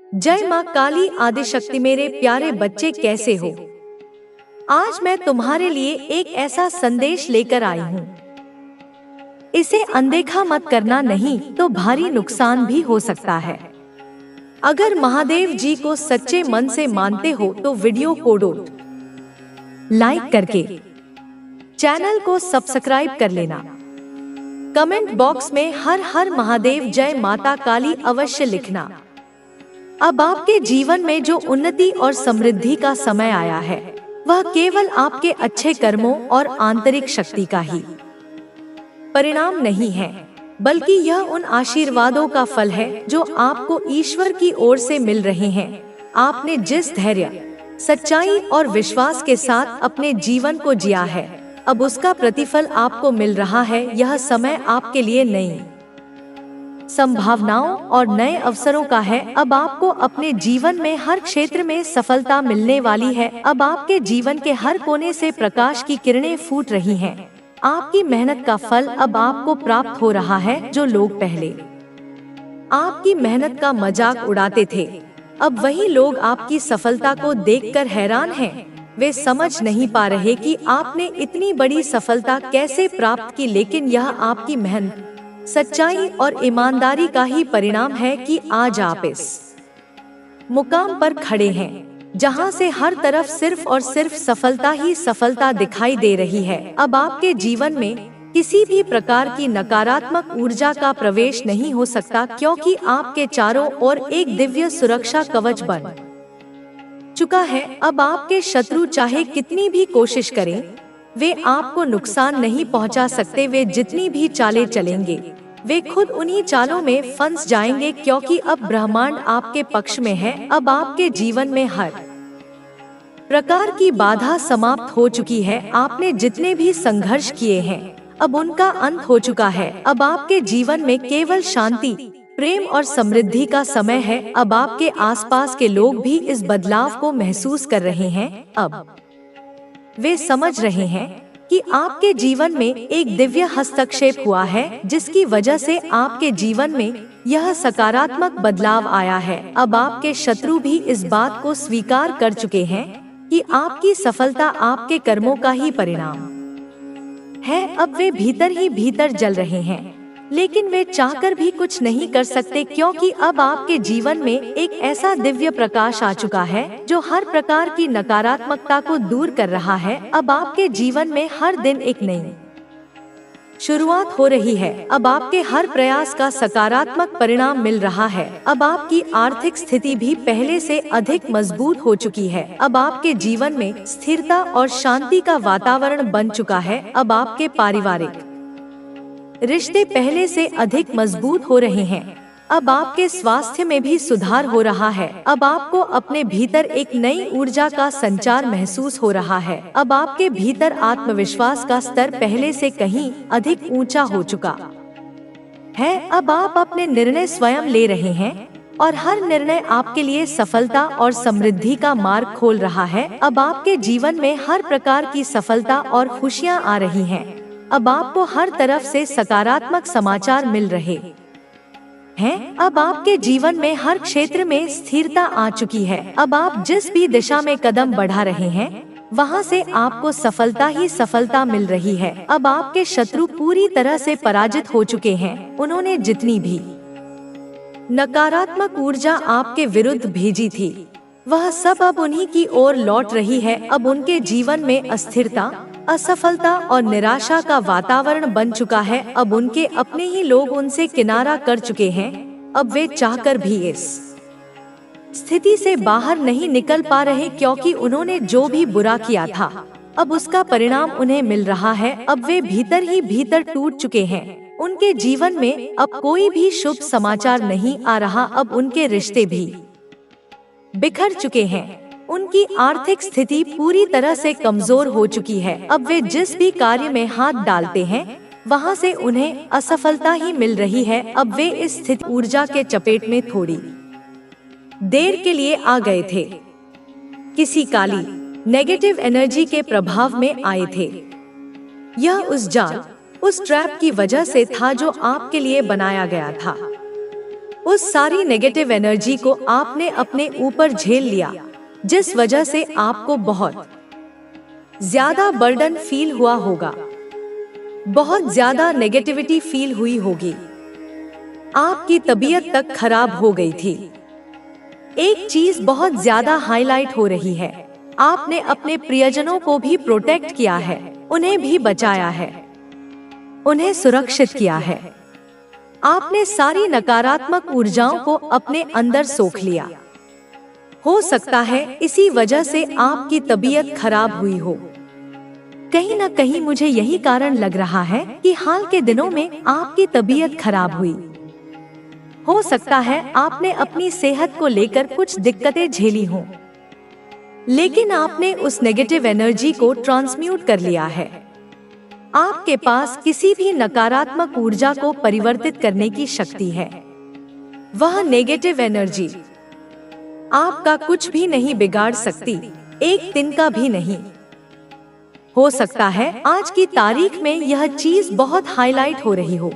जय माँ काली आदिशक्ति। मेरे प्यारे बच्चे कैसे हो? आज मैं तुम्हारे लिए एक ऐसा संदेश लेकर आई हूँ। इसे अनदेखा मत करना, नहीं तो भारी नुकसान भी हो सकता है। अगर महादेव जी को सच्चे मन से मानते हो तो वीडियो को लाइक करके चैनल को सब्सक्राइब कर लेना। कमेंट बॉक्स में हर हर महादेव जय माता काली अवश्य लिखना। अब आपके जीवन में जो उन्नति और समृद्धि का समय आया है वह केवल आपके अच्छे कर्मों और आंतरिक शक्ति का ही परिणाम नहीं है, बल्कि यह उन आशीर्वादों का फल है जो आपको ईश्वर की ओर से मिल रहे हैं। आपने जिस धैर्य, सच्चाई और विश्वास के साथ अपने जीवन को जिया है, अब उसका प्रतिफल आपको मिल रहा है। यह समय आपके लिए नई संभावनाओं और नए अवसरों का है। अब आपको अपने जीवन में हर क्षेत्र में सफलता मिलने वाली है। अब आपके जीवन के हर कोने से प्रकाश की किरणें फूट रही हैं। आपकी मेहनत का फल अब आपको प्राप्त हो रहा है। जो लोग पहले आपकी मेहनत का मजाक उड़ाते थे, अब वही लोग आपकी सफलता को देखकर हैरान हैं। वे समझ नहीं पा रहे कि आपने इतनी बड़ी सफलता कैसे प्राप्त की, लेकिन यह आपकी मेहनत, सच्चाई और ईमानदारी का ही परिणाम है कि आज आप इस मुकाम पर खड़े हैं जहां से हर तरफ सिर्फ और सिर्फ सफलता ही सफलता दिखाई दे रही है। अब आपके जीवन में किसी भी प्रकार की नकारात्मक ऊर्जा का प्रवेश नहीं हो सकता, क्योंकि आपके चारों ओर एक दिव्य सुरक्षा कवच बन चुका है। अब आपके शत्रु चाहे कितनी भी कोशिश करें, वे आपको नुकसान नहीं पहुंचा सकते। वे जितनी भी चालें चलेंगे, वे खुद उन्हीं चालों में फंस जाएंगे, क्योंकि अब ब्रह्मांड आपके पक्ष में है। अब आपके जीवन में हर प्रकार की बाधा समाप्त हो चुकी है। आपने जितने भी संघर्ष किए हैं, अब उनका अंत हो चुका है। अब आपके जीवन में केवल शांति, प्रेम और समृद्धि का समय है। अब आपके आसपास के लोग भी इस बदलाव को महसूस कर रहे हैं। अब वे समझ रहे हैं कि आपके जीवन में एक दिव्य हस्तक्षेप हुआ है, जिसकी वजह से आपके जीवन में यह सकारात्मक बदलाव आया है। अब आपके शत्रु भी इस बात को स्वीकार कर चुके हैं कि आपकी सफलता आपके कर्मों का ही परिणाम है। अब वे भीतर ही भीतर जल रहे हैं, लेकिन वे चाहकर भी कुछ नहीं कर सकते, क्योंकि अब आपके जीवन में एक ऐसा दिव्य प्रकाश आ चुका है जो हर प्रकार की नकारात्मकता को दूर कर रहा है। अब आपके जीवन में हर दिन एक नई शुरुआत हो रही है। अब आपके हर प्रयास का सकारात्मक परिणाम मिल रहा है। अब आपकी आर्थिक स्थिति भी पहले से अधिक मजबूत हो चुकी है। अब आपके जीवन में स्थिरता और शांति का वातावरण बन चुका है। अब आपके पारिवारिक रिश्ते पहले से अधिक मजबूत हो रहे हैं। अब आपके स्वास्थ्य में भी सुधार हो रहा है। अब आपको अपने भीतर एक नई ऊर्जा का संचार महसूस हो रहा है। अब आपके भीतर आत्मविश्वास का स्तर पहले से कहीं अधिक ऊंचा हो चुका है। अब आप अपने निर्णय स्वयं ले रहे हैं और हर निर्णय आपके लिए सफलता और समृद्धि का मार्ग खोल रहा है। अब आपके जीवन में हर प्रकार की सफलता और खुशियां आ रही हैं। अब आपको हर तरफ से सकारात्मक समाचार मिल रहे हैं। अब आपके जीवन में हर क्षेत्र में स्थिरता आ चुकी है। अब आप जिस भी दिशा में कदम बढ़ा रहे हैं, वहां से आपको सफलता ही सफलता मिल रही है। अब आपके शत्रु पूरी तरह से पराजित हो चुके हैं। उन्होंने जितनी भी नकारात्मक ऊर्जा आपके विरुद्ध भेजी थी, वह सब अब उन्हीं की ओर लौट रही है। अब उनके जीवन में अस्थिरता, असफलता और निराशा का वातावरण बन चुका है। अब उनके अपने ही लोग उनसे किनारा कर चुके हैं। अब वे चाहकर भी इस स्थिति से बाहर नहीं निकल पा रहे, क्योंकि उन्होंने जो भी बुरा किया था, अब उसका परिणाम उन्हें मिल रहा है। अब वे भीतर ही भीतर टूट चुके हैं। उनके जीवन में अब कोई भी शुभ समाचार नहीं आ रहा। अब उनके रिश्ते भी बिखर चुके हैं। उनकी आर्थिक स्थिति पूरी तरह से कमजोर हो चुकी है। अब वे जिस भी कार्य में हाथ डालते हैं, वहां से उन्हें असफलता ही मिल रही है। अब वे इस स्थिति ऊर्जा के चपेट में थोड़ी देर के लिए आ गए थे। किसी काली नेगेटिव एनर्जी के प्रभाव में आए थे। यह उस जाल, उस ट्रैप की वजह से था जो आपके लिए बनाया गया था। उस सारी नेगेटिव एनर्जी को आपने अपने ऊपर झेल लिया, जिस वजह से आपको बहुत ज्यादा बर्डन फील हुआ होगा, बहुत ज्यादा नेगेटिविटी फील हुई होगी, आपकी तबीयत तक खराब हो गई थी। एक चीज बहुत ज्यादा हाईलाइट हो रही है, आपने अपने प्रियजनों को भी प्रोटेक्ट किया है, उन्हें भी बचाया है, उन्हें सुरक्षित किया है। आपने सारी नकारात्मक ऊर्जाओं को अपने अंदर सोख लिया। हो सकता है इसी वजह से आपकी तबीयत खराब हुई हो। कहीं न कहीं मुझे यही कारण लग रहा है कि हाल के दिनों में आपकी तबीयत खराब हुई। हो सकता है आपने अपनी सेहत को लेकर कुछ दिक्कतें झेली हों, लेकिन आपने उस नेगेटिव एनर्जी को ट्रांसम्यूट कर लिया है। आपके पास किसी भी नकारात्मक ऊर्जा को परिवर्तित करने की शक्ति है। वह नेगेटिव एनर्जी आपका कुछ भी नहीं बिगाड़ सकती, एक दिन का भी नहीं। हो सकता है आज की तारीख में यह चीज बहुत हाईलाइट हो रही हो।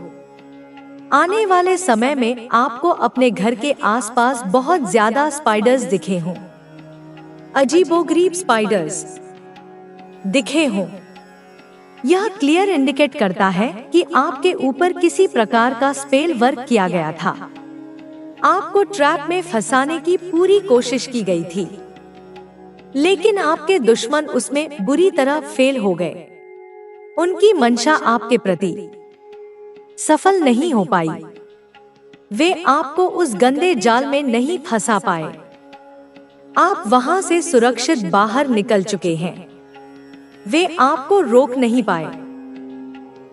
आने वाले समय में आपको अपने घर के आसपास बहुत ज्यादा स्पाइडर्स दिखे हों, अजीबोगरीब स्पाइडर्स दिखे हों। यह क्लियर इंडिकेट करता है कि आपके ऊपर किसी प्रकार का स्पेल वर्क किया गया था। आपको ट्रैप में फंसाने की पूरी कोशिश की गई थी, लेकिन आपके दुश्मन उसमें बुरी तरह फेल हो गए। उनकी मंशा आपके प्रति सफल नहीं हो पाई। वे आपको उस गंदे जाल में नहीं फंसा पाए। आप वहां से सुरक्षित बाहर निकल चुके हैं। वे आपको रोक नहीं पाए।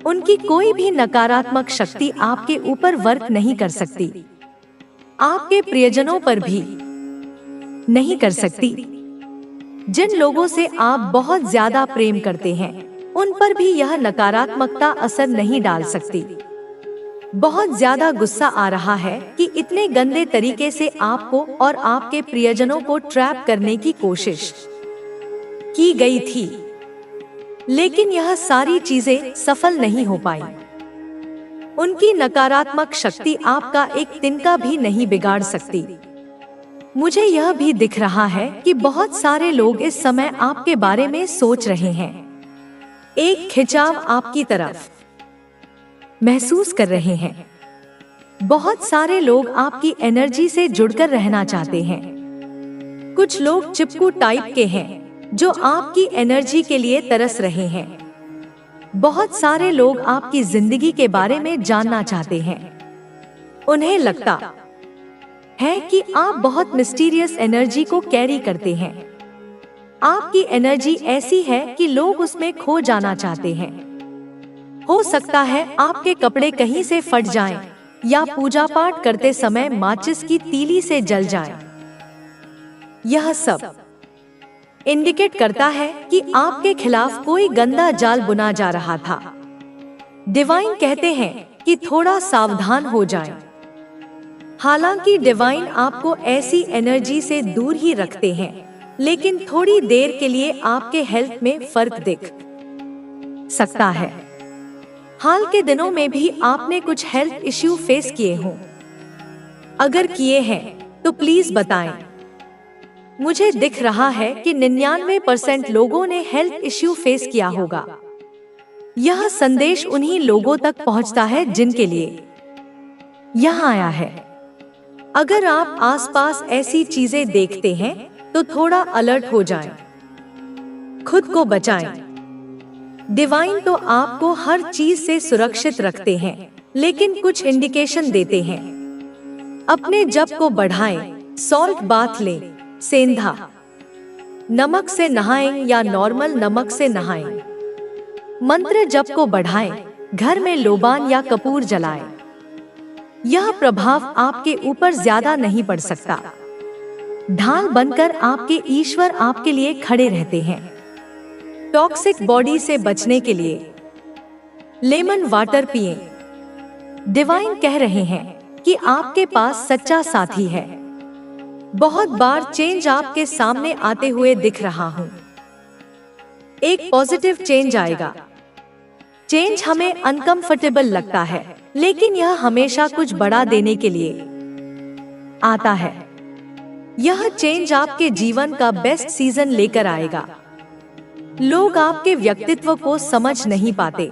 उनकी कोई भी नकारात्मक शक्ति आपके ऊपर वर्क नहीं कर सकती, आपके प्रियजनों पर भी नहीं कर सकती। जिन लोगों से आप बहुत ज्यादा प्रेम करते हैं, उन पर भी यह नकारात्मकता असर नहीं डाल सकती। बहुत ज्यादा गुस्सा आ रहा है कि इतने गंदे तरीके से आपको और आपके प्रियजनों को ट्रैप करने की कोशिश की गई थी, लेकिन यह सारी चीजें सफल नहीं हो पाई। उनकी नकारात्मक शक्ति आपका एक तिनका भी नहीं बिगाड़ सकती। मुझे यह भी दिख रहा है कि बहुत सारे लोग इस समय आपके बारे में सोच रहे हैं, एक खिंचाव आपकी तरफ महसूस कर रहे हैं। बहुत सारे लोग आपकी एनर्जी से जुड़कर रहना चाहते हैं। कुछ लोग चिपकू टाइप के हैं जो आपकी एनर्जी के लिए तरस रहे हैं। बहुत सारे लोग आपकी जिंदगी के बारे में जानना चाहते हैं। उन्हें लगता है कि आप बहुत मिस्टीरियस एनर्जी को कैरी करते हैं। आपकी एनर्जी ऐसी है कि लोग उसमें खो जाना चाहते हैं। हो सकता है आपके कपड़े कहीं से फट जाएं, या पूजा पाठ करते समय माचिस की तीली से जल जाएं। यह सब इंडिकेट करता है कि आपके खिलाफ कोई गंदा जाल बुना जा रहा था। डिवाइन कहते हैं कि थोड़ा सावधान हो जाएं। हालांकि डिवाइन आपको ऐसी एनर्जी से दूर ही रखते हैं, लेकिन थोड़ी देर के लिए आपके हेल्थ में फर्क दिख सकता है। हाल के दिनों में भी आपने कुछ हेल्थ इश्यू फेस किए हों। अगर किए हैं तो प्लीज बताएं। मुझे दिख रहा है कि 99% लोगों ने हेल्थ इश्यू फेस किया होगा। यह संदेश उन्हीं लोगों तक पहुंचता है जिनके लिए यह आया है। अगर आप आसपास ऐसी चीजें देखते हैं तो थोड़ा अलर्ट हो जाएं, खुद को बचाएं। डिवाइन तो आपको हर चीज से सुरक्षित रखते हैं, लेकिन कुछ इंडिकेशन देते हैं। अपने जप को बढ़ाएं, सॉल्ट बाथ लें, सेंधा नमक से नहाएं या नॉर्मल नमक से नहाएं। मंत्र जप को बढ़ाएं, घर में लोबान या कपूर जलाएं। यह प्रभाव आपके ऊपर ज्यादा नहीं पड़ सकता। ढाल बनकर आपके ईश्वर आपके लिए खड़े रहते हैं। टॉक्सिक बॉडी से बचने के लिए लेमन वाटर पिएं। डिवाइन कह रहे हैं कि आपके पास सच्चा साथी है। बहुत बार चेंज आपके सामने आते हुए दिख रहा हूं। एक पॉजिटिव चेंज आएगा। चेंज हमें अनकंफर्टेबल लगता है, लेकिन यह हमेशा कुछ बड़ा देने के लिए आता है। यह चेंज आपके जीवन का बेस्ट सीजन लेकर आएगा। लोग आपके व्यक्तित्व को समझ नहीं पाते,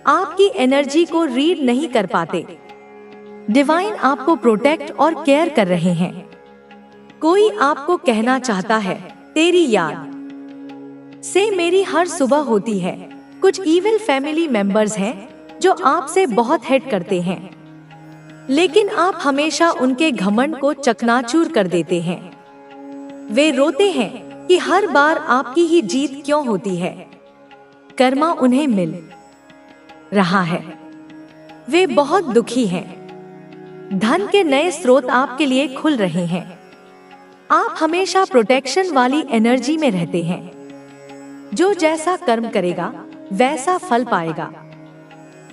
आपकी एनर्जी को रीड नहीं कर पाते। डिवाइन आपको प्रोटेक्ट और केयर कर रहे हैं। कोई आपको कहना चाहता है, तेरी याद से मेरी हर सुबह होती है। कुछ इविल फैमिली मेंबर्स हैं जो आपसे बहुत हेट करते हैं, लेकिन आप हमेशा उनके घमंड को चकनाचूर कर देते हैं। वे रोते हैं कि हर बार आपकी ही जीत क्यों होती है। कर्मा उन्हें मिल रहा है। वे बहुत दुखी हैं। धन के नए स्रोत आपके लिए खुल रहे हैं। आप हमेशा प्रोटेक्शन वाली एनर्जी में रहते हैं। जो जैसा कर्म करेगा वैसा फल पाएगा।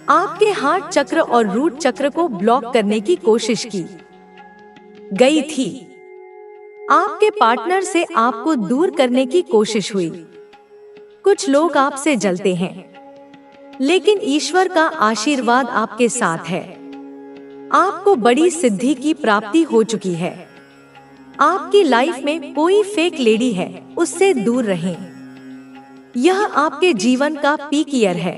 आपके हार्ट चक्र और रूट चक्र को ब्लॉक करने की कोशिश की गई थी। आपके पार्टनर से आपको दूर करने की कोशिश हुई। कुछ लोग आपसे जलते हैं, लेकिन ईश्वर का आशीर्वाद आपके साथ है। आपको बड़ी सिद्धि की प्राप्ति हो चुकी है। आपकी लाइफ में कोई फेक लेडी है, उससे दूर रहें। यह आपके जीवन का पीक ईयर है।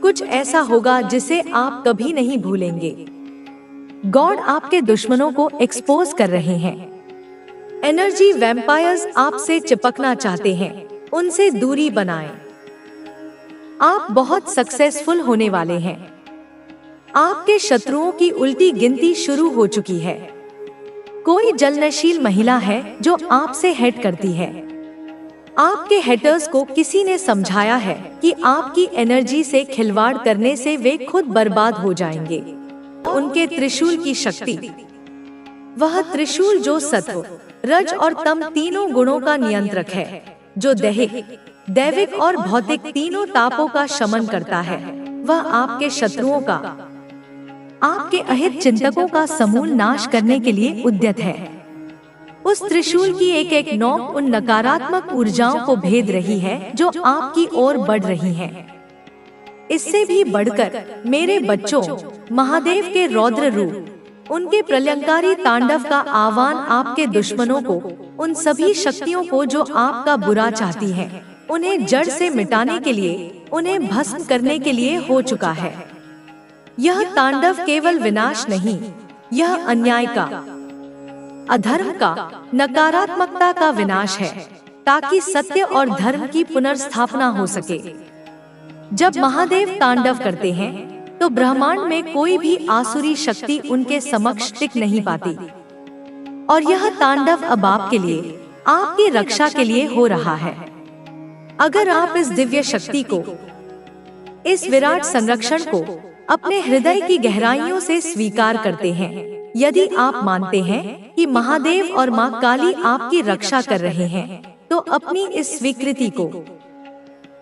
कुछ ऐसा होगा जिसे आप कभी नहीं भूलेंगे। गॉड आपके दुश्मनों को एक्सपोज कर रहे हैं। एनर्जी वैम्पायर्स आपसे चिपकना चाहते हैं, उनसे दूरी बनाएं। आप बहुत सक्सेसफुल होने वाले हैं। आपके शत्रुओं की उल्टी गिनती शुरू हो चुकी है। कोई जलनशील महिला है जो आपसे हेट करती है। आपके हेटर्स को किसी ने समझाया है कि आपकी एनर्जी से खिलवाड़ करने से वे खुद बर्बाद हो जाएंगे। उनके त्रिशूल की शक्ति, वह त्रिशूल जो सत्व, रज और तम तीनों गुणों का नियंत्रक है, जो दैविक और भौतिक तीनों तापों का शमन करता है, वह आपके शत्रुओं का, आपके अहित चिंतकों का समूल नाश करने के लिए उद्यत है। उस त्रिशूल की एक एक नोक उन नकारात्मक ऊर्जाओं को भेद रही है जो आपकी ओर बढ़ रही हैं। इससे भी बढ़कर मेरे बच्चों, महादेव के रौद्र रूप, उनके प्रलयंकारी तांडव का आह्वान आपके दुश्मनों को, उन सभी शक्तियों को जो आपका बुरा चाहती हैं, उन्हें जड़ से मिटाने के लिए, उन्हें भस्म करने के लिए हो चुका है। यह तांडव केवल विनाश नहीं, यह अन्याय का, अधर्म का, नकारात्मकता का विनाश है, ताकि सत्य और धर्म की पुनर्स्थापना हो सके। जब महादेव तांडव करते हैं तो ब्रह्मांड में कोई भी आसुरी शक्ति उनके समक्ष टिक नहीं पाती। और यह तांडव अब आपके लिए, आपकी रक्षा के लिए हो रहा है। अगर आप इस दिव्य शक्ति को, इस विराट संरक्षण को अपने हृदय की गहराइयों से स्वीकार करते हैं, यदि आप मानते हैं कि महादेव और माँ काली आपकी रक्षा कर रहे हैं, तो अपनी इस स्वीकृति को,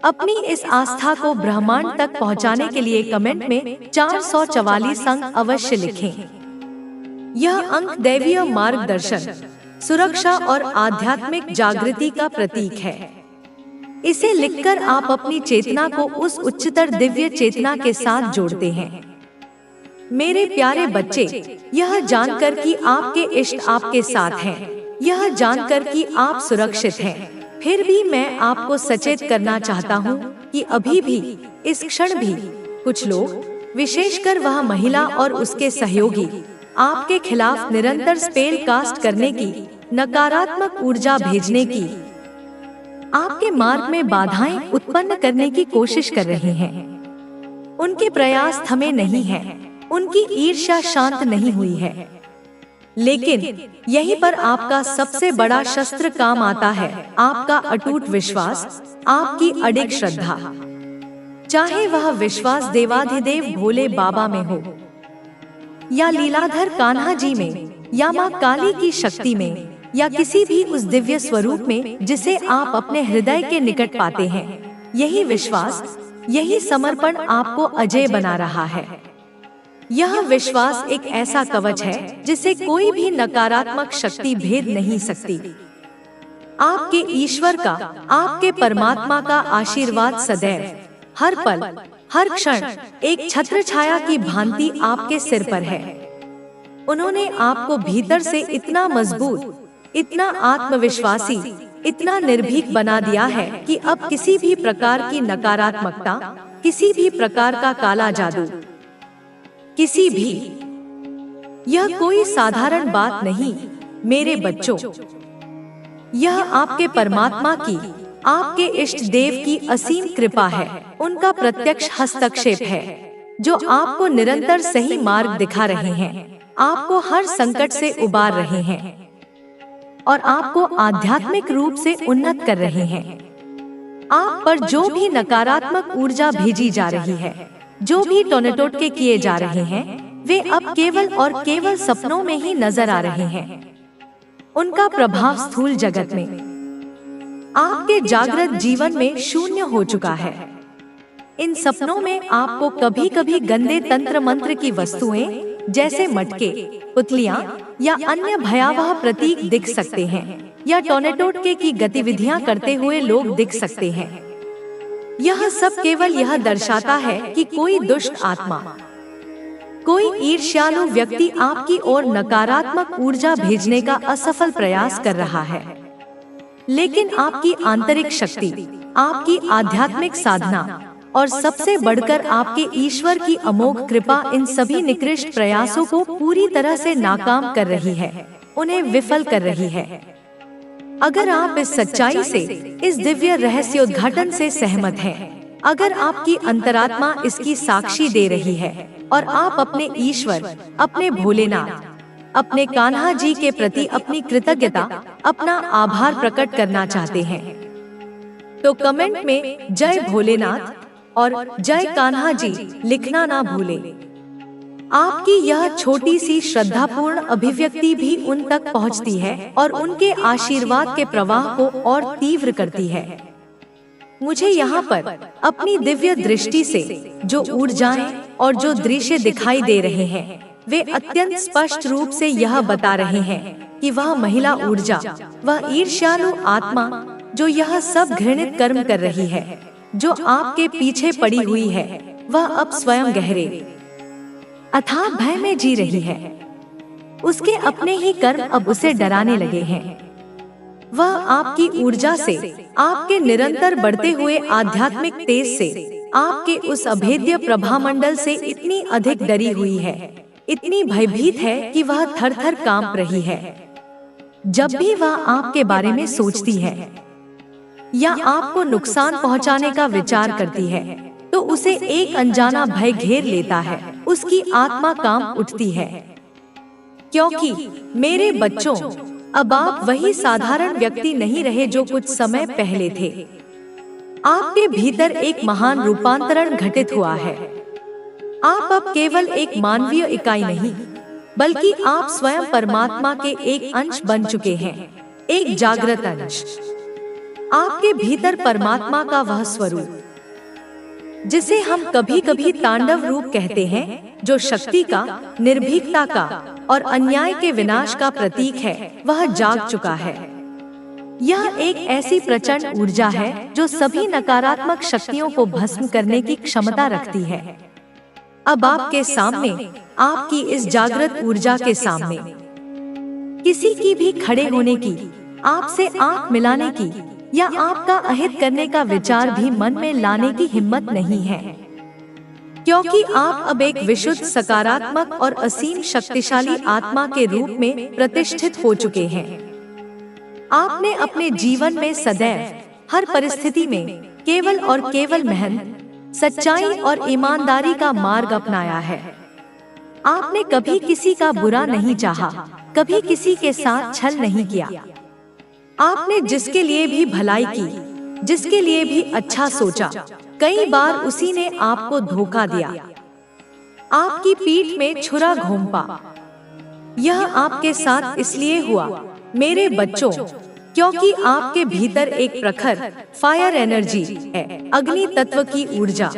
अपनी इस आस्था को ब्रह्मांड तक पहुंचाने के लिए कमेंट में 444 अंक अवश्य लिखें। यह अंक दैवीय मार्गदर्शन, सुरक्षा और आध्यात्मिक जागृति का प्रतीक है। इसे लिखकर आप अपनी चेतना को उस उच्चतर दिव्य चेतना के साथ जोड़ते हैं। मेरे प्यारे बच्चे, यह जानकर कि आपके इष्ट आपके साथ हैं, यह जानकर कि आप सुरक्षित हैं, फिर भी मैं आपको सचेत करना चाहता हूँ कि अभी भी, इस क्षण भी, कुछ लोग, विशेषकर वह महिला और उसके सहयोगी, आपके खिलाफ निरंतर स्पेल कास्ट करने की, नकारात्मक ऊर्जा भेजने की, आपके मार्ग में बाधाएं उत्पन्न करने की कोशिश कर रहे हैं। उनके प्रयास थमे नहीं हैं, उनकी ईर्ष्या शांत नहीं हुई है। लेकिन यहीं पर आपका सबसे बड़ा शस्त्र काम आता है, आपका अटूट विश्वास, आपकी अडिग श्रद्धा। चाहे वह विश्वास देवाधिदेव भोले बाबा में हो, या लीलाधर कान्हा जी में, या माँ काली की शक्ति में, या किसी भी उस दिव्य स्वरूप में जिसे आप अपने हृदय के निकट पाते हैं, यही विश्वास, यही समर्पण आपको अजय बना रहा है। यह विश्वास एक ऐसा कवच है जिसे कोई भी नकारात्मक शक्ति भेद नहीं सकती। आपके ईश्वर का, आपके परमात्मा का आशीर्वाद सदैव, हर पल, हर क्षण एक छत्र छाया की भांति आपके सिर पर है। उन्होंने आपको भीतर से इतना मजबूत, इतना आत्मविश्वासी, इतना निर्भीक बना दिया है कि अब किसी भी प्रकार की नकारात्मकता, किसी भी प्रकार का काला जादू, किसी भी, यह कोई साधारण बात नहीं मेरे बच्चों। यह आपके परमात्मा की, आपके इष्ट देव की असीम कृपा है, उनका प्रत्यक्ष हस्तक्षेप है, जो आपको निरंतर सही मार्ग दिखा रहे हैं, आपको हर संकट से उबार रहे हैं और आपको आध्यात्मिक रूप से उन्नत कर रहे हैं। आप पर जो भी नकारात्मक ऊर्जा भेजी जा रही है, जो भी टोने-टोटके किए जा रहे हैं, वे अब केवल और केवल सपनों में ही नजर आ रहे हैं। उनका प्रभाव स्थूल जगत में, आपके जागृत जीवन में शून्य हो चुका है। इन सपनों में आपको कभी कभी गंदे तंत्र मंत्र की वस्तुएं जैसे मटके, पुतलियां या अन्य भयावह प्रतीक दिख सकते हैं, या टोने-टोटके की गतिविधियां करते हुए लोग दिख सकते हैं। यह सब केवल यह दर्शाता है कि कोई दुष्ट आत्मा, कोई ईर्ष्यालु व्यक्ति आपकी ओर नकारात्मक ऊर्जा भेजने का असफल प्रयास कर रहा है। लेकिन आपकी आंतरिक शक्ति, आपकी आध्यात्मिक साधना और सबसे बढ़कर आपके ईश्वर की अमोघ कृपा इन सभी निकृष्ट प्रयासों को पूरी तरह से नाकाम कर रही है, उन्हें विफल कर रही है। अगर आप इस सच्चाई से, इस दिव्य रहस्योद्घाटन से सहमत हैं, अगर आपकी अंतरात्मा इसकी साक्षी दे रही है और आप अपने ईश्वर, अपने भोलेनाथ, अपने कान्हा जी के प्रति अपनी कृतज्ञता, अपना आभार प्रकट करना चाहते हैं, तो कमेंट में जय भोलेनाथ और जय कान्हा जी लिखना ना भूलें। आपकी यह छोटी सी श्रद्धापूर्ण अभिव्यक्ति भी उन तक पहुंचती है और उनके आशीर्वाद के प्रवाह को और तीव्र करती है। मुझे यहाँ पर अपनी दिव्य दृष्टि से जो ऊर्जाएं और जो दृश्य दिखाई दे रहे हैं, वे अत्यंत स्पष्ट रूप से यह बता रहे हैं कि वह महिला ऊर्जा, वह ईर्ष्यालु आत्मा जो यह सब घृणित कर्म कर रही है, जो आपके पीछे पड़ी हुई है, वह अब स्वयं गहरे अथाह भय में जी रही है। उसके अपने ही कर्म अब उसे डराने लगे हैं। वह आपकी ऊर्जा से, आपके निरंतर बढ़ते हुए आध्यात्मिक तेज से, आपके उस अभेद्य प्रभामंडल से इतनी अधिक डरी हुई है, इतनी भयभीत है कि वह थर-थर कांप रही है। जब भी वह आपके बारे में सोचती है या आपको नुकसान पहुंचाने का विचार करती है, तो उसे एक अनजाना भय घेर लेता है, उसकी आत्मा कांप उठती है। क्योंकि मेरे बच्चों, अब आप वही साधारण व्यक्ति नहीं रहे जो कुछ समय पहले थे। आपके भीतर एक महान रूपांतरण घटित हुआ है। आप अब केवल एक मानवीय इकाई नहीं, बल्कि आप स्वयं परमात्मा के एक अंश बन चुके हैं, एक जागृत अंश। आपके भीतर परमात्मा का वह स्वरूप, जिसे हम कभी कभी तांडव रूप कहते हैं, जो शक्ति का, निर्भीकता का और अन्याय के विनाश का प्रतीक है, वह जाग चुका है। यह एक ऐसी प्रचंड ऊर्जा है जो सभी नकारात्मक शक्तियों को भस्म करने की क्षमता रखती है। अब आपके सामने, आपकी इस जागृत ऊर्जा के सामने, किसी की भी खड़े होने की, आपसे आंख मिलाने की या आपका अहित करने का विचार भी मन में लाने की हिम्मत नहीं है, क्योंकि आप अब एक विशुद्ध, सकारात्मक और असीम शक्तिशाली आत्मा के रूप में प्रतिष्ठित हो चुके हैं। आपने अपने जीवन में सदैव, हर परिस्थिति में केवल और केवल मेहनत, सच्चाई और ईमानदारी का मार्ग अपनाया है। आपने कभी किसी का बुरा नहीं चाहा, कभी किसी के साथ छल नहीं किया। आपने जिसके लिए भी भलाई की, जिसके लिए भी अच्छा सोचा, कई बार उसी ने आपको धोखा दिया, आपकी पीठ में छुरा घोंपा। यह आपके साथ इसलिए हुआ मेरे बच्चों, क्योंकि आपके भीतर एक प्रखर फायर एनर्जी है, अग्नि तत्व की ऊर्जा।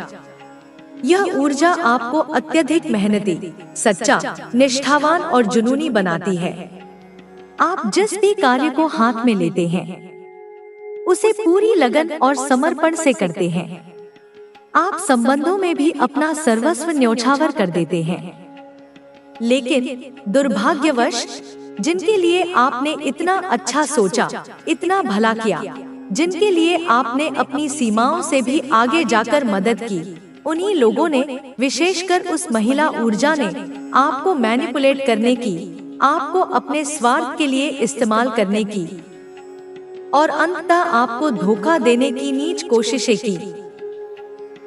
यह ऊर्जा आपको अत्यधिक मेहनती, सच्चा, निष्ठावान और जुनूनी बनाती है। आप जिस भी कार्य को हाथ में लेते हैं, उसे पूरी लगन और समर्पण से करते हैं। आप संबंधों में भी अपना सर्वस्व न्योछावर कर देते हैं। लेकिन दुर्भाग्यवश जिनके लिए आपने इतना अच्छा सोचा, इतना भला किया, जिनके लिए आपने अपनी सीमाओं से भी आगे जाकर मदद की, उन्हीं लोगों ने, विशेषकर उस महिला ऊर्जा ने आपको मैनिपुलेट करने की, आपको अपने स्वार्थ के लिए इस्तेमाल करने की और अंततः आपको धोखा देने की नीच कोशिशें की।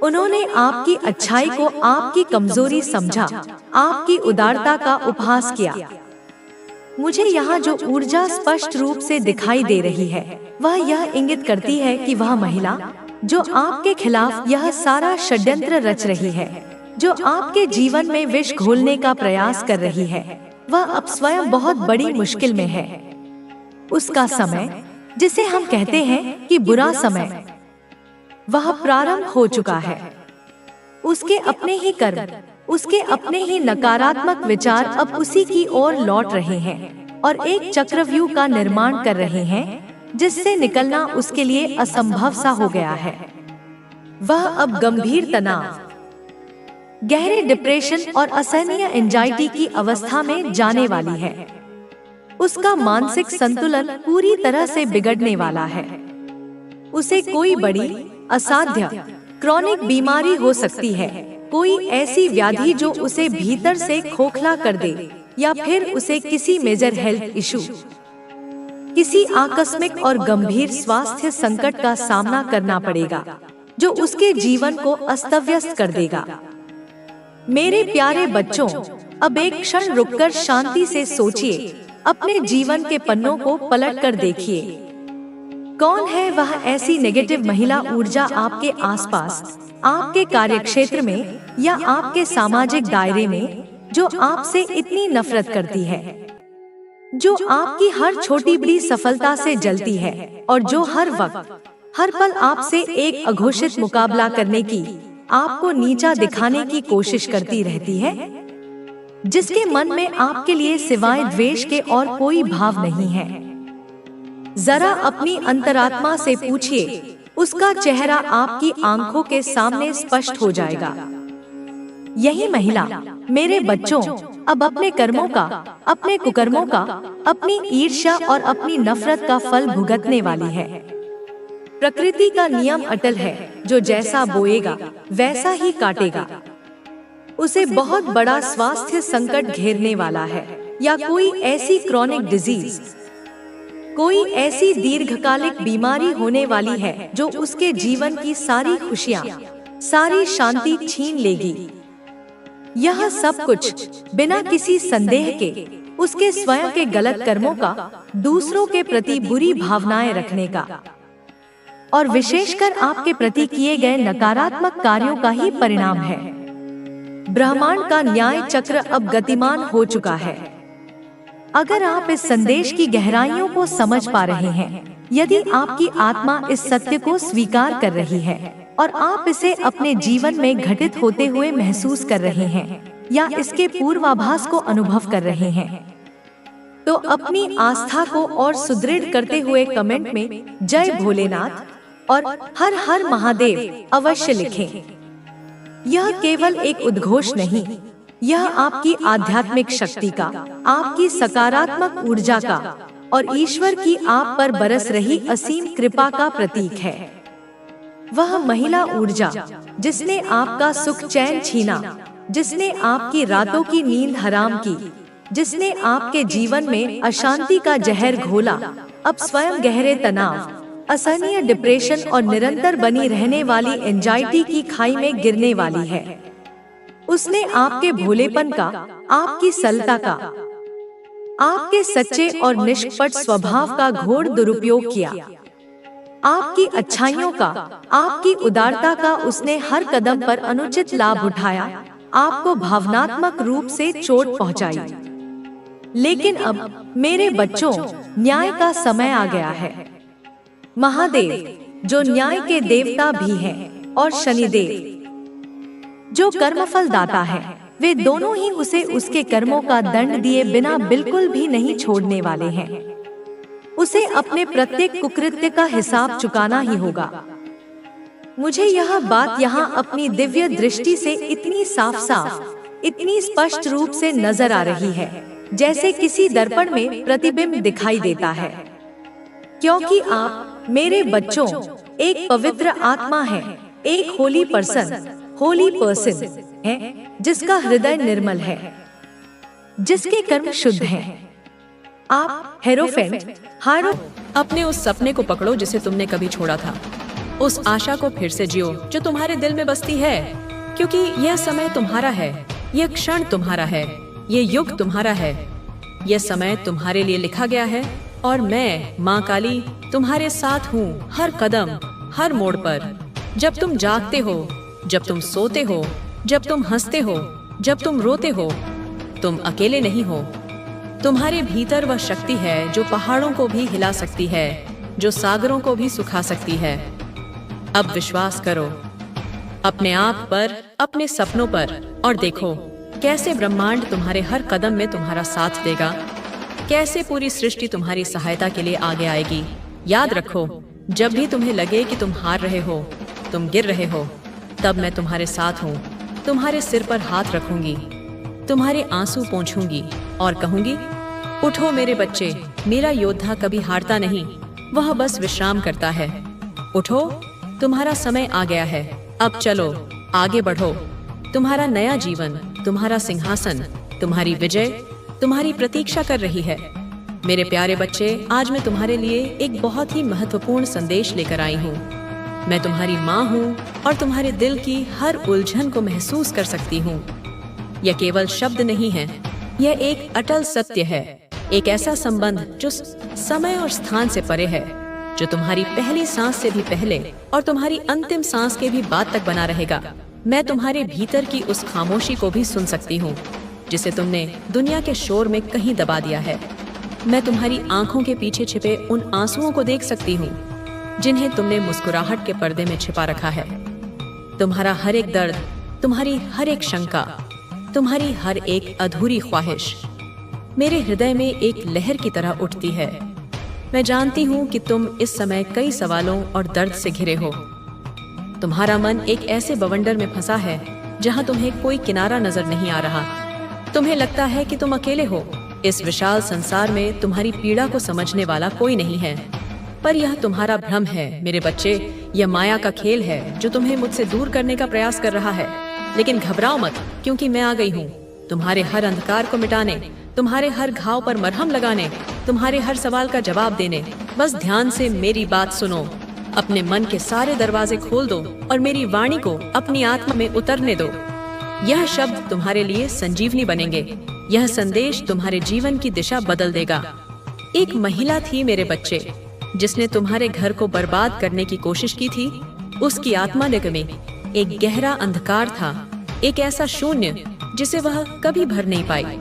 उन्होंने आपकी अच्छाई को आपकी कमजोरी समझा, आपकी उदारता का उपहास किया। मुझे यहाँ जो ऊर्जा स्पष्ट रूप से दिखाई दे रही है, वह यह इंगित करती है कि वह महिला जो आपके खिलाफ यह सारा षड्यंत्र रच रही है, जो आपके जीवन में विष घोलने का प्रयास कर रही है, वह अब स्वयं बहुत बड़ी मुश्किल में है। उसका समय, जिसे हम कहते हैं कि बुरा समय, वह प्रारंभ हो चुका है। उसके अपने ही कर्म, उसके अपने ही नकारात्मक विचार अब उसी की ओर लौट रहे हैं और एक चक्रव्यूह का निर्माण कर रहे हैं जिससे निकलना उसके लिए असंभव सा हो गया है। वह अब गंभीर तनाव, गहरे डिप्रेशन और असहनीय एंजाइटी की अवस्था में जाने वाली है। उसका मानसिक संतुलन पूरी तरह से बिगड़ने वाला है। उसे कोई बड़ी, असाध्य, क्रॉनिक बीमारी हो सकती है, कोई ऐसी व्याधि जो उसे भीतर से खोखला कर दे, या फिर उसे किसी मेजर हेल्थ इशू, किसी आकस्मिक और गंभीर स्वास्थ्य संकट का सामना करना पड़ेगा जो उसके जीवन को अस्त-व्यस्त कर देगा। मेरे प्यारे बच्चों, अब एक क्षण रुककर शांति से सोचिए, अपने जीवन के पन्नों को पलटकर देखिए। कौन है वह ऐसी नेगेटिव महिला ऊर्जा आपके आसपास, आपके कार्यक्षेत्र में या आपके सामाजिक दायरे में, जो आपसे इतनी नफरत करती है, जो आपकी हर छोटी बड़ी सफलता से जलती है और जो हर वक्त, हर पल आपसे एक अघोषित मुकाबला करने की, आपको नीचा दिखाने की कोशिश करती रहती है, जिसके मन में आपके लिए सिवाय द्वेष के और कोई भाव नहीं है। जरा अपनी अंतरात्मा से पूछिए, उसका चेहरा आपकी आंखों के सामने स्पष्ट हो जाएगा। यही महिला, मेरे बच्चों, अब अपने कर्मों का, अपने कुकर्मों का, अपनी ईर्ष्या और अपनी नफरत का फल भुगतने वाली है। प्रकृति का नियम अटल है, जो जैसा बोएगा वैसा ही काटेगा। उसे बहुत बड़ा स्वास्थ्य संकट घेरने वाला है, या कोई ऐसी क्रॉनिक डिजीज, कोई ऐसी दीर्घकालिक बीमारी होने वाली है जो उसके जीवन की सारी खुशियाँ, सारी शांति छीन लेगी। यह सब कुछ बिना किसी संदेह के उसके स्वयं के गलत कर्मों का, दूसरों के प्रति बुरी भावनाएं रखने का और विशेषकर आपके प्रति किए गए नकारात्मक कार्यों का ही परिणाम है। ब्रह्मांड का न्याय चक्र अब गतिमान हो चुका है। अगर आप इस संदेश की गहराइयों को समझ पा रहे हैं, यदि आपकी आत्मा इस सत्य को स्वीकार कर रही है और आप इसे अपने जीवन में घटित होते हुए महसूस कर रहे हैं या इसके पूर्वाभास को अनुभव कर रहे हैं, तो अपनी आस्था को और सुदृढ़ करते हुए कमेंट में जय भोलेनाथ और हर हर महादेव अवश्य लिखें। यह केवल एक उद्घोष नहीं, यह आपकी आध्यात्मिक शक्ति का, आपकी सकारात्मक ऊर्जा का और ईश्वर की आप पर बरस रही असीम कृपा का प्रतीक है। वह महिला ऊर्जा जिसने आपका सुख चैन छीना, जिसने आपकी रातों की नींद हराम की, जिसने आपके जीवन में अशांति का जहर घोला, अब स्वयं गहरे तनाव, असहनीय डिप्रेशन और निरंतर बनी रहने वाली एंजाइटी की खाई में गिरने वाली है। उसने आपके भोलेपन का, आपकी सरलता का, आपके सच्चे और निष्कपट स्वभाव का घोर दुरुपयोग किया। आपकी अच्छाइयों का, आपकी उदारता का उसने हर कदम पर अनुचित लाभ उठाया, आपको भावनात्मक रूप से चोट पहुंचाई। लेकिन अब मेरे बच्चों, न्याय का समय आ गया है। महादेव, जो न्याय के देवता भी हैं, और शनिदेव, जो कर्मफल दाता है, वे दोनों ही उसे उसके कर्मों का दंड दिए बिना बिल्कुल भी नहीं छोड़ने वाले हैं। उसे अपने प्रत्येक कुकृत्य का हिसाब चुकाना ही होगा। मुझे यह बात यहाँ अपनी दिव्य दृष्टि से इतनी साफ साफ, इतनी स्पष्ट रूप से नजर आ रही है जैसे किसी दर्पण में प्रतिबिंब दिखाई देता है। क्योंकि आप मेरे बच्चों एक पवित्र आत्मा है, एक होली पर्सन है जिसका हृदय निर्मल है, जिसके कर्म शुद्ध हैं। आप हारो अपने उस सपने को पकड़ो जिसे तुमने कभी छोड़ा था। उस आशा को फिर से जियो जो तुम्हारे दिल में बसती है, क्योंकि यह समय तुम्हारा है, यह क्षण तुम्हारा है, यह युग तुम्हारा है, यह समय तुम्हारे लिए लिखा गया है। और मैं माँ काली तुम्हारे साथ हूँ हर कदम, हर मोड़ पर। जब तुम जागते हो, जब तुम सोते हो, जब तुम हंसते हो, जब तुम रोते हो, तुम अकेले नहीं हो। तुम्हारे भीतर वह शक्ति है जो पहाड़ों को भी हिला सकती है, जो सागरों को भी सुखा सकती है। अब विश्वास करो अपने आप पर, अपने सपनों पर, और देखो कैसे ब्रह्मांड तुम्हारे हर कदम में तुम्हारा साथ देगा, कैसे पूरी सृष्टि तुम्हारी सहायता के लिए आगे आएगी। याद रखो, जब भी तुम्हें लगे कि तुम हार रहे हो, तुम गिर रहे हो, तब मैं तुम्हारे साथ हूँ। तुम्हारे सिर पर हाथ रखूंगी, तुम्हारे आंसू पोंछूंगी और कहूंगी, उठो मेरे बच्चे। मेरा योद्धा कभी हारता नहीं, वह बस विश्राम करता है। उठो, तुम्हारा समय आ गया है। अब चलो, आगे बढ़ो। तुम्हारा नया जीवन, तुम्हारा सिंहासन, तुम्हारी विजय तुम्हारी प्रतीक्षा कर रही है। मेरे प्यारे बच्चे, आज मैं तुम्हारे लिए एक बहुत ही महत्वपूर्ण संदेश लेकर आई हूँ। मैं तुम्हारी माँ हूँ और तुम्हारे दिल की हर उलझन को महसूस कर सकती हूँ। यह केवल शब्द नहीं है, यह एक अटल सत्य है, एक ऐसा संबंध जो समय और स्थान से परे है, जो तुम्हारी पहली सांस से भी पहले और तुम्हारी अंतिम सांस के भी बाद तक बना रहेगा। मैं तुम्हारे भीतर की उस खामोशी को भी सुन सकती हूँ जिसे तुमने दुनिया के शोर में कहीं दबा दिया है। मैं तुम्हारी आंखों के पीछे छिपे उन आंसुओं को देख सकती हूँ जिन्हें तुमने मुस्कुराहट के पर्दे में छिपा रखा है। तुम्हारा हर एक दर्द, तुम्हारी हर एक शंका, तुम्हारी हर एक अधूरी ख्वाहिश मेरे हृदय में एक लहर की तरह उठती है। मैं जानती हूँ कि तुम इस समय कई सवालों और दर्द से घिरे हो। तुम्हारा मन एक ऐसे बवंडर में फंसा है जहाँ तुम्हें कोई किनारा नजर नहीं आ रहा। तुम्हें लगता है कि तुम अकेले हो। इस विशाल संसार में तुम्हारी पीड़ा को समझने वाला कोई नहीं है। पर यह तुम्हारा भ्रम है मेरे बच्चे, यह माया का खेल है जो तुम्हें मुझसे दूर करने का प्रयास कर रहा है। लेकिन घबराओ मत, क्योंकि मैं आ गई हूँ तुम्हारे हर अंधकार को मिटाने, तुम्हारे हर घाव पर मरहम लगाने, तुम्हारे हर सवाल का जवाब देने। बस ध्यान से मेरी बात सुनो, अपने मन के सारे दरवाजे खोल दो और मेरी वाणी को अपनी आत्मा में उतरने दो। यह शब्द तुम्हारे लिए संजीवनी बनेंगे। यह संदेश तुम्हारे जीवन की दिशा बदल देगा। एक महिला थी मेरे बच्चे, जिसने तुम्हारे घर को बर्बाद करने की कोशिश की थी। उसकी आत्मा में एक गहरा अंधकार था, एक ऐसा शून्य जिसे वह कभी भर नहीं पाई।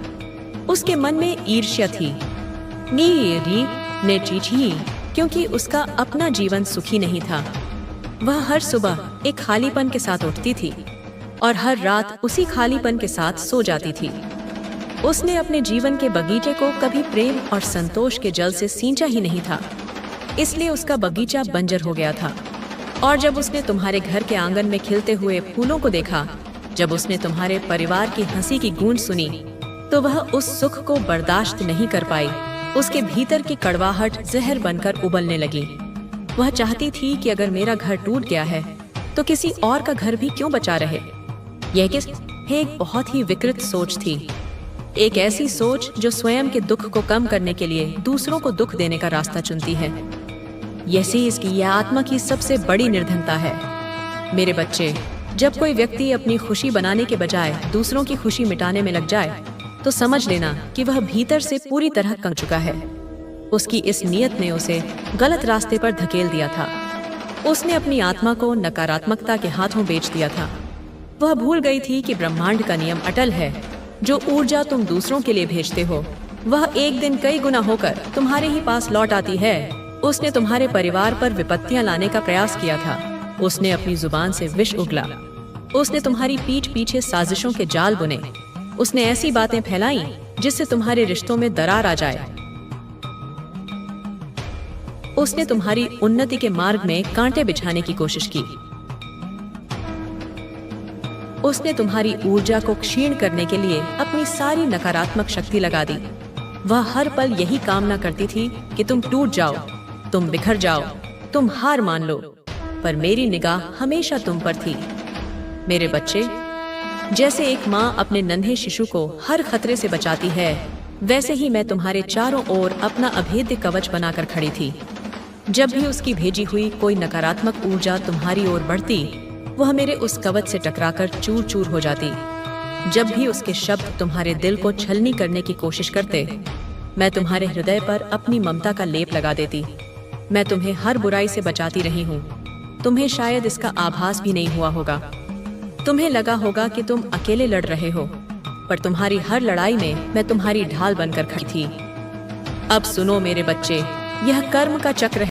उसके मन में ईर्ष्या थी, क्योंकि उसका अपना जीवन सुखी नहीं था। वह हर सुबह एक खालीपन के साथ उठती थी और हर रात उसी खालीपन के साथ सो जाती थी। उसने अपने जीवन के बगीचे को कभी प्रेम और संतोष के जल से सींचा ही नहीं था, इसलिए उसका बगीचा बंजर हो गया था। और जब उसने तुम्हारे घर के आंगन में खिलते हुए फूलों को देखा, जब उसने तुम्हारे परिवार की हंसी की गूंज सुनी, तो वह उस सुख को बर्दाश्त नहीं कर पाई। उसके भीतर की कड़वाहट जहर बनकर उबलने लगी। वह चाहती थी कि अगर मेरा घर टूट गया है तो किसी और का घर भी क्यों बचा रहे। यह एक बहुत ही विकृत सोच थी, एक ऐसी सोच जो स्वयं के दुख को कम करने के लिए दूसरों को दुख देने का रास्ता चुनती है। यह आत्मा की सबसे बड़ी निर्धनता है। मेरे बच्चे, जब कोई व्यक्ति अपनी खुशी बनाने के बजाय दूसरों की खुशी मिटाने में लग जाए, तो समझ लेना कि वह भीतर से पूरी तरह कंग चुका है। उसकी इस नियत ने उसे गलत रास्ते पर धकेल दिया था। उसने अपनी आत्मा को नकारात्मकता के हाथों बेच दिया था। वह भूल गई थी कि ब्रह्मांड का नियम अटल है। जो ऊर्जा तुम दूसरों के लिए भेजते हो, वह एक दिन कई गुना होकर तुम्हारे ही पास लौट आती है। उसने तुम्हारे परिवार पर विपत्तियां लाने का प्रयास किया था। उसने अपनी जुबान से विष उगला। उसने तुम्हारी पीठ पीछे साजिशों के जाल बुने। उसने ऐसी बातें फैलाई जिससे तुम्हारे रिश्तों में दरार आ जाए। उसने तुम्हारी उन्नति के मार्ग में कांटे बिछाने की कोशिश की। उसने तुम्हारी ऊर्जा को क्षीण करने के लिए अपनी सारी नकारात्मक शक्ति लगा दी। वह हर पल यही कामना करती थी कि तुम टूट जाओ, तुम बिखर जाओ, तुम हार मान लो। पर मेरी निगाह हमेशा तुम पर थी। मेरे बच्चे, जैसे एक माँ अपने नन्हे शिशु को हर खतरे से बचाती है, वैसे ही मैं तुम्हारे चारों ओर अपना अभेद्य कवच बनाकर खड़ी थी। जब भी उसकी भेजी हुई कोई नकारात्मक ऊर्जा तुम्हारी ओर बढ़ती, वह मेरे उस कवच से टकराकर चूर चूर हो जाती। जब भी उसके शब्द तुम्हारे दिल को छलनी करने की कोशिश करते, मैं तुम्हारे हृदय पर अपनी ममता का लेप लगा देती। मैं तुम्हें हर बुराई से बचाती रही हूँ। तुम्हें शायद इसका आभास भी नहीं हुआ होगा। तुम्हें लगा होगा कि तुम अकेले लड़ रहे हो, पर तुम्हारी हर लड़ाई में मैं तुम्हारी ढाल बनकर खड़ी थी। अब सुनो मेरे बच्चे, यह कर्म का चक्र है।